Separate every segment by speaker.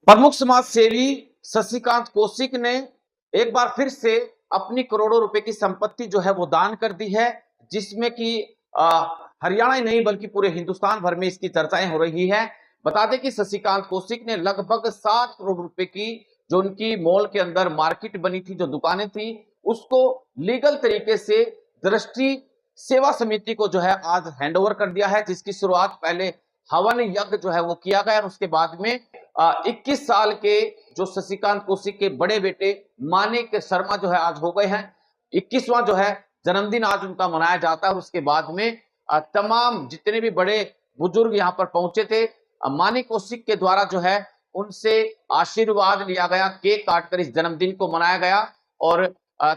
Speaker 1: प्रमुख समाज सेवी शशिकांत कौशिक ने एक बार फिर से अपनी करोड़ों रुपए की संपत्ति जो है वो दान कर दी है, जिसमें कि हरियाणा ही नहीं बल्कि पूरे हिंदुस्तान भर में इसकी चर्चाएं हो रही है। बता दें कि शशिकांत कौशिक ने लगभग 7 करोड़ रुपए की जो उनकी मॉल के अंदर मार्केट बनी थी, जो दुकानें थी, उसको लीगल तरीके से दृष्टि सेवा समिति को जो है आज हैंडओवर कर दिया है, जिसकी शुरुआत पहले हवन यज्ञ जो है वो किया गया और उसके बाद में 21 साल के जो शशिकांत कौशिक के बड़े बेटे मानिक शर्मा जो है आज हो गए हैं। 21वां जो है जन्मदिन आज उनका मनाया जाता है और उसके बाद में तमाम जितने भी बड़े बुजुर्ग यहाँ पर पहुंचे थे, मानिक कौशिक के द्वारा जो है उनसे आशीर्वाद लिया गया, केक काटकर इस जन्मदिन को मनाया गया और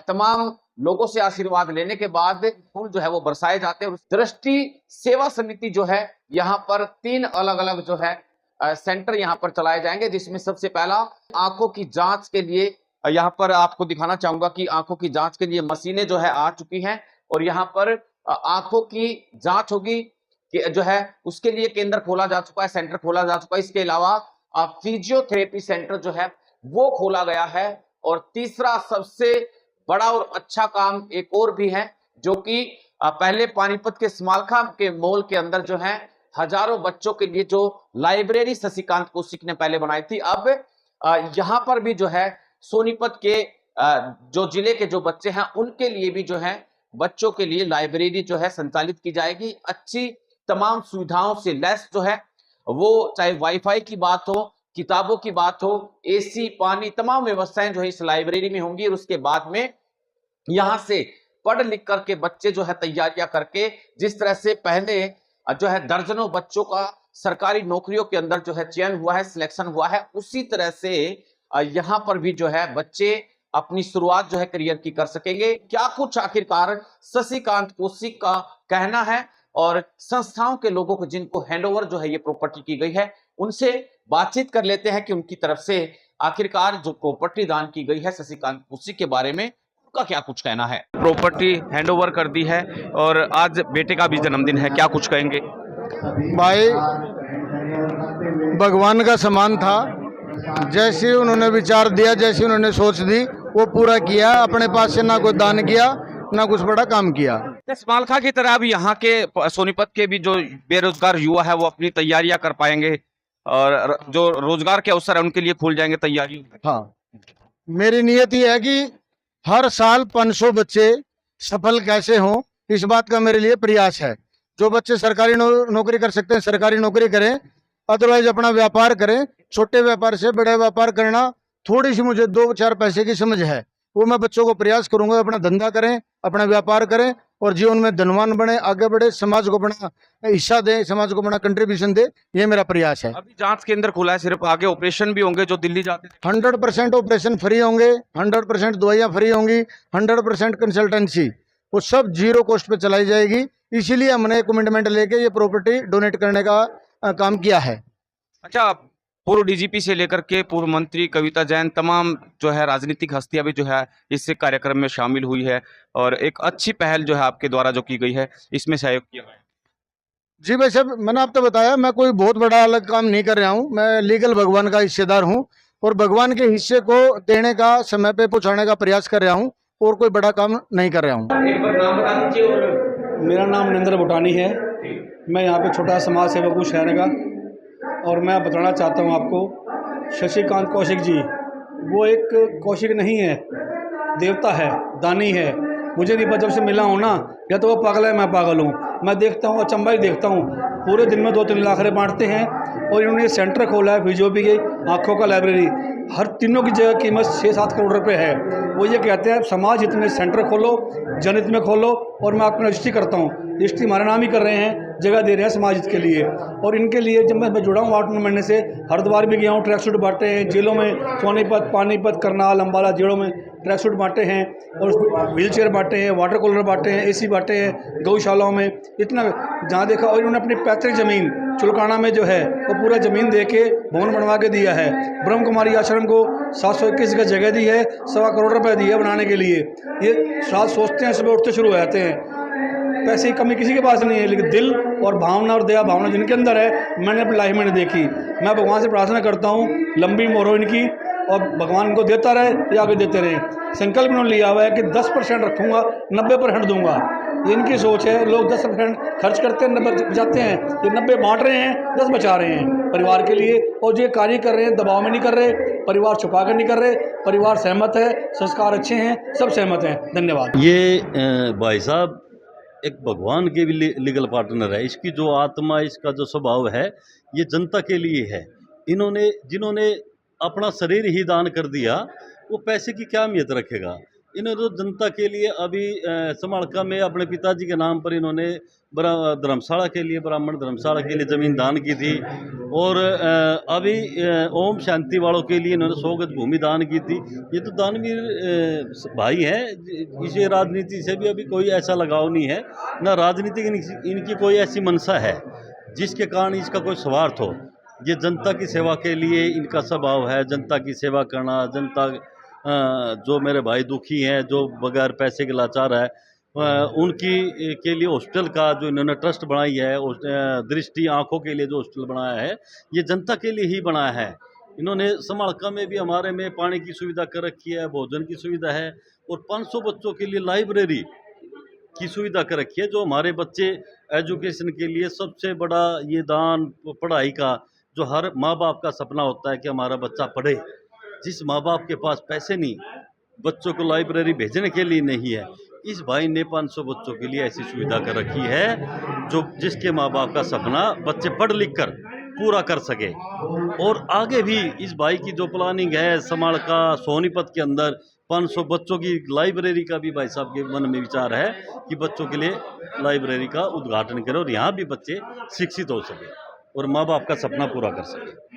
Speaker 1: तमाम लोगों से आशीर्वाद लेने के बाद फूल जो है वो बरसाए जाते हैं। और दृष्टि सेवा समिति जो है यहाँ पर 3 अलग अलग जो है सेंटर यहाँ पर चलाए जाएंगे, जिसमें सबसे पहला आंखों की जांच के लिए यहाँ पर आपको दिखाना चाहूंगा कि आंखों की जांच के लिए मशीनें जो है आ चुकी हैं और यहाँ पर आंखों की जांच होगी कि जो है उसके लिए केंद्र खोला जा चुका है, सेंटर खोला जा चुका है। इसके अलावा फिजियोथेरेपी सेंटर जो है वो खोला गया है और तीसरा सबसे बड़ा और अच्छा काम एक और भी है, जो कि पहले पानीपत के स्मालखा के मॉल के अंदर जो है हजारों बच्चों के लिए जो लाइब्रेरी शशिकांत कौशिक ने पहले बनाई थी, अब यहाँ पर भी जो है सोनीपत के जो जिले के जो बच्चे हैं उनके लिए भी जो है बच्चों के लिए लाइब्रेरी जो है संचालित की जाएगी। अच्छी तमाम सुविधाओं से लैस जो है वो, चाहे वाईफाई की बात हो, किताबों की बात हो, एसी, पानी, तमाम व्यवस्थाएं जो है इस लाइब्रेरी में होंगी। और उसके बाद में यहां से पढ़ लिख करके बच्चे जो है तैयारियां करके, जिस तरह से पहले जो है दर्जनों बच्चों का सरकारी नौकरियों के अंदर जो है चयन हुआ है, सिलेक्शन हुआ है, उसी तरह से यहाँ पर भी जो है बच्चे अपनी शुरुआत जो है करियर की कर सकेंगे। क्या कुछ आखिरकार शशिकांत कौशिक का कहना है और संस्थाओं के लोगों को जिनको हैंडओवर जो है ये प्रॉपर्टी की गई है, उनसे बातचीत कर लेते हैं कि उनकी तरफ से आखिरकार जो प्रॉपर्टी दान की गई है शशिकांत कौशिक के बारे में उनका क्या कुछ कहना है। प्रॉपर्टी हैंडओवर कर दी है और आज बेटे का भी जन्मदिन है, क्या कुछ कहेंगे?
Speaker 2: भाई भगवान का समान था, जैसे उन्होंने विचार दिया, जैसे उन्होंने सोच दी वो पूरा किया। अपने पास से ना कोई दान किया ना कुछ बड़ा काम किया।
Speaker 1: स्मालखा की तरह अब यहाँ के सोनीपत के भी जो बेरोजगार युवा है वो अपनी तैयारियां कर पाएंगे और जो रोजगार के अवसर है उनके लिए खुल जाएंगे तैयारी।
Speaker 2: हाँ, मेरी नियत ये है कि हर साल 500 बच्चे सफल कैसे हों, इस बात का मेरे लिए प्रयास है। जो बच्चे सरकारी नौकरी कर सकते हैं सरकारी नौकरी करें, अदरवाइज अपना व्यापार करें। छोटे व्यापार से बड़े व्यापार करना, थोड़ी सी मुझे 2-4 पैसे की समझ है, वो मैं बच्चों को प्रयास करूंगा अपना धंधा करें, अपना व्यापार करें और जीवन में धनवान बने, आगे बढ़े, समाज को अपना हिस्सा दें, समाज को अपना कंट्रीब्यूशन दे, ये मेरा प्रयास है।
Speaker 1: अभी जांच केंद्र खुला है, सिर्फ आगे ऑपरेशन भी होंगे जो दिल्ली जाते हैं।
Speaker 2: 100% ऑपरेशन फ्री होंगे, 100% दवाइयाँ फ्री होंगी, 100% कंसल्टेंसी वो सब 0 कॉस्ट पे चलाई जाएगी। इसीलिए हमने कमिटमेंट लेके ये प्रॉपर्टी डोनेट करने का काम किया है।
Speaker 1: अच्छा, पूर्व डीजीपी से लेकर के पूर्व मंत्री कविता जैन, तमाम जो है राजनीतिक हस्तियां भी जो है इस कार्यक्रम में शामिल हुई है और एक अच्छी पहल जो है आपके द्वारा जो की गई है इसमें सहयोग किया है।
Speaker 2: जी भाई साहब, मैंने आपको बताया मैं कोई बहुत बड़ा अलग काम नहीं कर रहा हूँ, मैं लीगल भगवान का हिस्सेदार हूँ और भगवान के हिस्से को देने का, समय पे पहुँचाने का प्रयास कर रहा हूँ और कोई बड़ा काम नहीं कर रहा हूँ।
Speaker 1: एक बार नाम बता दीजिए। और
Speaker 3: मेरा नाम नरेंद्र भुटानी है, मैं यहाँ पे छोटा समाज सेवक हूँ शहर का। और मैं बताना चाहता हूँ आपको, शशिकांत कौशिक जी वो एक कौशिक नहीं है, देवता है, दानी है। मुझे नहीं पता, जब से मिला हूँ ना, या तो वो पागल है मैं पागल हूँ। मैं देखता हूँ, अचंभा ही देखता हूँ, पूरे दिन में 2-3 लाख रुपये बांटते हैं और इन्होंने सेंटर खोला है फिजियोथेरेपी की, आँखों का लाइब्रेरी। हर तीनों की जगह कीमत 6-7 करोड़ रुपए है। वो ये कहते हैं समाज हित में सेंटर खोलो, जनहित में खोलो, और मैं आपको रजिस्ट्री करता हूँ। रजिस्ट्री हमारे नाम ही कर रहे हैं, जगह दे रहे हैं समाज हित के लिए। और इनके लिए जब मैं जुड़ा हूँ 8-9 महीने से, हरिद्वार भी गया हूँ, ट्रैक सूट बांटे हैं जेलों में, सोनीपत, पानीपत, करनाल, अम्बाला जेलों में ट्रैक सूट बांटे हैं और व्हील चेयर बांटे हैं, वाटर कूलर बांटे हैं, AC बांटे हैं गौशालाओं में, इतना जहाँ देखा। और इन्होंने अपनी पैतृक ज़मीन चुलकाना में जो है वो पूरा ज़मीन दे के भवन बनवा के दिया है। ब्रह्म कुमारी आश्रम को 721 का जगह दी है, 1.25 करोड़ रुपए दिए बनाने के लिए। ये रात सोचते हैं, सुबह उठते शुरू हो जाते हैं। पैसे की कमी किसी के पास नहीं है, लेकिन दिल और भावना और दया भावना जिनके अंदर है, मैंने अपनी लाइफ में नहीं देखी। मैं भगवान से प्रार्थना करता हूँ लंबी उम्र हो इनकी, और भगवान इनको देता रहे, ये आगे देते रहे। संकल्प इन्होंने लिया हुआ है कि 10% रखूँगा, 90% दूंगा। ये इनकी सोच है। लोग 10% खर्च करते हैं, 90 बचाते हैं। ये 90 बांट रहे हैं, 10 बचा रहे हैं परिवार के लिए। और जो ये कार्य कर रहे हैं, दबाव में नहीं कर रहे, परिवार छुपा कर नहीं कर रहे, परिवार सहमत है, संस्कार अच्छे हैं, सब सहमत हैं। धन्यवाद।
Speaker 4: ये भाई साहब एक भगवान के भी लीगल पार्टनर है। इसकी जो आत्मा, इसका जो स्वभाव है, ये जनता के लिए है। इन्होंने जिन्होंने अपना शरीर ही दान कर दिया, वो पैसे की क्या अहमियत रखेगा। इन्होंने तो जनता के लिए अभी समालका में अपने पिताजी के नाम पर इन्होंने धर्मशाला के लिए, ब्राह्मण धर्मशाला के लिए ज़मीन दान की थी। और अभी ओम शांति वालों के लिए इन्होंने 100 गज भूमि दान की थी। ये तो दानवीर भाई हैं। इसे राजनीति से भी अभी कोई ऐसा लगाव नहीं है, ना राजनीतिक इनकी कोई ऐसी मंशा है जिसके कारण इसका कोई स्वार्थ हो। ये जनता की सेवा के लिए इनका स्वभाव है, जनता की सेवा करना। जनता जो मेरे भाई दुखी हैं, जो बगैर पैसे के लाचार है, उनकी के लिए हॉस्टल का जो इन्होंने ट्रस्ट बनाई है, दृष्टि आँखों के लिए जो हॉस्टल बनाया है, ये जनता के लिए ही बनाया है। इन्होंने समालका में भी हमारे में पानी की सुविधा कर रखी है, भोजन की सुविधा है, और 500 बच्चों के लिए लाइब्रेरी की सुविधा कर रखी है। जो हमारे बच्चे एजुकेशन के लिए सबसे बड़ा ये दान, पढ़ाई का, जो हर माँ बाप का सपना होता है कि हमारा बच्चा पढ़े। जिस माँ बाप के पास पैसे नहीं, बच्चों को लाइब्रेरी भेजने के लिए नहीं है, इस भाई ने 500 बच्चों के लिए ऐसी सुविधा कर रखी है, जो जिसके माँ बाप का सपना बच्चे पढ़ लिख कर पूरा कर सके। और आगे भी इस भाई की जो प्लानिंग है, समालका सोनीपत के अंदर 500 बच्चों की लाइब्रेरी का भी भाई साहब के मन में विचार है कि बच्चों के लिए लाइब्रेरी का उद्घाटन करें और यहाँ भी बच्चे शिक्षित हो सके और माँ बाप का सपना पूरा कर सके।